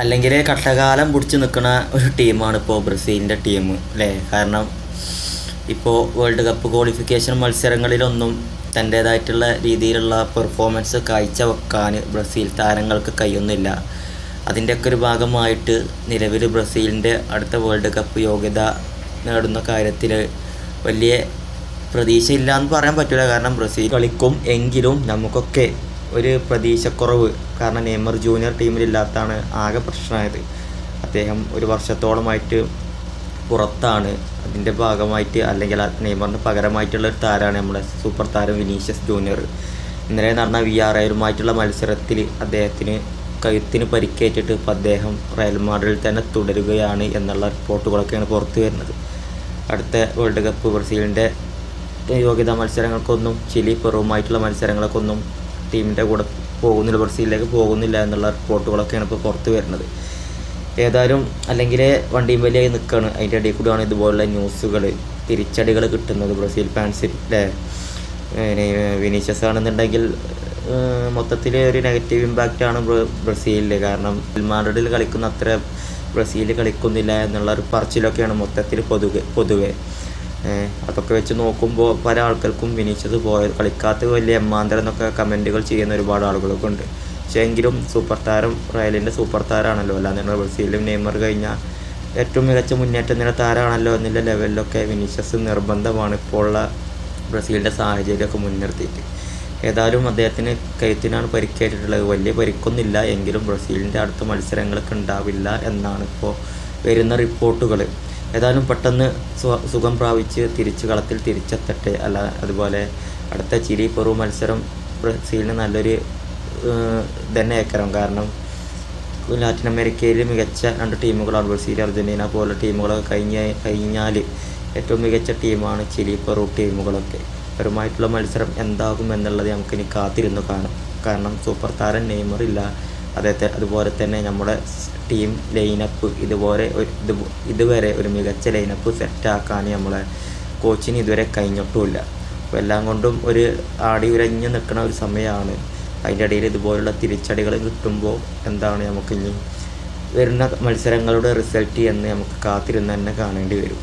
അല്ലെങ്കിൽ കട്ടകാലം പിടിച്ച് നിൽക്കുന്ന ഒരു ടീമാണ് ഇപ്പോൾ ബ്രസീലിൻ്റെ ടീം അല്ലേ. കാരണം ഇപ്പോൾ വേൾഡ് കപ്പ് ക്വാളിഫിക്കേഷൻ മത്സരങ്ങളിലൊന്നും തൻ്റേതായിട്ടുള്ള രീതിയിലുള്ള പെർഫോമൻസ് കാഴ്ചവെക്കാൻ ബ്രസീൽ താരങ്ങൾക്ക് കഴിയുന്നില്ല. അതിൻ്റെയൊക്കെ ഒരു ഭാഗമായിട്ട് നിലവിൽ ബ്രസീലിൻ്റെ അടുത്ത വേൾഡ് കപ്പ് യോഗ്യത നേടുന്ന കാര്യത്തിൽ വലിയ പ്രതീക്ഷയില്ല എന്ന് പറയാൻ പറ്റില്ല. കാരണം ബ്രസീൽ കളിക്കും എങ്കിലും നമുക്കൊക്കെ ഒരു പ്രതീക്ഷക്കുറവ്. കാരണം നെയ്മർ ജൂനിയർ ടീമിലില്ലാത്തതാണ് ആകെ പ്രശ്നമായത്. അദ്ദേഹം ഒരു വർഷത്തോളമായിട്ട് പുറത്താണ്. അതിൻ്റെ ഭാഗമായിട്ട് അല്ലെങ്കിൽ നെയ്മറിന് പകരമായിട്ടുള്ള ഒരു താരമാണ് നമ്മുടെ സൂപ്പർ താരം വിനീഷ്യസ് ജൂനിയർ. ഇന്നലെ നടന്ന VRL മത്സരത്തിൽ അദ്ദേഹത്തിന് കഴുത്തിന് പരിക്കേറ്റിട്ട് ഇപ്പോൾ അദ്ദേഹം റയൽ മാഡ്രിഡിൽ തന്നെ തുടരുകയാണ് എന്നുള്ള റിപ്പോർട്ടുകളൊക്കെയാണ് പുറത്തു വരുന്നത്. അടുത്ത വേൾഡ് കപ്പ് ബ്രസീലിൻ്റെ യോഗ്യതാ മത്സരങ്ങൾക്കൊന്നും ചിലി പെറുവുമായിട്ടുള്ള മത്സരങ്ങൾക്കൊന്നും ടീമിൻ്റെ കൂടെ പോകുന്നില്ല, ബ്രസീലിലേക്ക് പോകുന്നില്ല എന്നുള്ള റിപ്പോർട്ടുകളൊക്കെയാണ് ഇപ്പോൾ പുറത്ത് വരുന്നത്. ഏതായാലും അല്ലെങ്കിൽ വണ്ടിയും വലിയായി നിൽക്കുകയാണ്. അതിൻ്റെ ഇടയിൽ കൂടെയാണ് ഇതുപോലുള്ള ന്യൂസുകൾ, തിരിച്ചടികൾ കിട്ടുന്നത് ബ്രസീൽ ഫാൻസിൽ അല്ലേ. വിനീഷ്യസ് ആണെന്നുണ്ടെങ്കിൽ മൊത്തത്തിൽ ഒരു നെഗറ്റീവ് ഇമ്പാക്റ്റാണ് ബ്രസീലിൽ. കാരണം മാഡ്രിഡിൽ കളിക്കുന്ന അത്ര ബ്രസീൽ കളിക്കുന്നില്ല എന്നുള്ള ഒരു പറച്ചിലൊക്കെയാണ് മൊത്തത്തിൽ പൊതുവെ. അതൊക്കെ വെച്ച് നോക്കുമ്പോൾ പല ആൾക്കാർക്കും വിനീഷ്യസ് കളിക്കാത്ത വലിയ എമ്മാന്തരം എന്നൊക്കെ കമൻറ്റുകൾ ചെയ്യുന്ന ഒരുപാട് ആളുകളൊക്കെ ഉണ്ട്. പക്ഷേ എങ്കിലും സൂപ്പർ താരം റയലിൻ്റെ സൂപ്പർ താരമാണല്ലോ. അല്ലാതെ ബ്രസീലും നെയ്മർ കഴിഞ്ഞാൽ ഏറ്റവും മികച്ച മുന്നേറ്റം നില താരമാണല്ലോ എന്നുള്ള ലെവലിലൊക്കെ വിനീഷ്യസ് നിർബന്ധമാണ് ഇപ്പോൾ ഉള്ള ബ്രസീലിൻ്റെ സാഹചര്യമൊക്കെ മുൻനിർത്തിയിട്ട്. ഏതായാലും അദ്ദേഹത്തിന് കഴുത്തിനാണ് പരിക്കേറ്റിട്ടുള്ളത്. വലിയ പരിക്കൊന്നുമില്ല എങ്കിലും ബ്രസീലിൻ്റെ അടുത്ത മത്സരങ്ങളൊക്കെ ഉണ്ടാവില്ല എന്നാണ് ഇപ്പോൾ വരുന്ന റിപ്പോർട്ടുകൾ. ഏതായാലും പെട്ടെന്ന് സുഖം പ്രാപിച്ച് കളത്തിൽ തിരിച്ചെത്തട്ടെ. അതുപോലെ അടുത്ത ചിലി പെറു മത്സരം ബ്രസീലിന് നല്ലൊരു തന്നെ ഏക്കരം. കാരണം ലാറ്റിൻ അമേരിക്കയിൽ മികച്ച 2 ടീമുകളാണ് ബ്രസീൽ, അർജൻറ്റീന പോലുള്ള ടീമുകളൊക്കെ കഴിഞ്ഞാൽ ഏറ്റവും മികച്ച ടീമാണ് ചിലി പെറു ടീമുകളൊക്കെ. അവരുമായിട്ടുള്ള മത്സരം എന്താകും എന്നുള്ളത് നമുക്കിനി കാത്തിരുന്നു കാണാം. കാരണം സൂപ്പർ താരം നെയ്മർ ഇല്ല. അതുപോലെ തന്നെ നമ്മുടെ ടീം ലൈനപ്പ് ഇതുവരെ ഒരു മികച്ച ലൈനപ്പ് സെറ്റാക്കാൻ നമ്മളെ കോച്ചിന് ഇതുവരെ കഴിഞ്ഞിട്ടുമില്ല. അപ്പോൾ എല്ലാം കൊണ്ടും ഒരു ആടി ഉരഞ്ഞ് നിൽക്കുന്ന ഒരു സമയമാണ്. അതിൻ്റെ ഇടയിൽ ഇതുപോലുള്ള തിരിച്ചടികൾ കിട്ടുമ്പോൾ എന്താണ് നമുക്കിനി വരുന്ന മത്സരങ്ങളുടെ റിസൾട്ട് എന്ന് നമുക്ക് കാത്തിരുന്ന് തന്നെ കാണേണ്ടി വരും.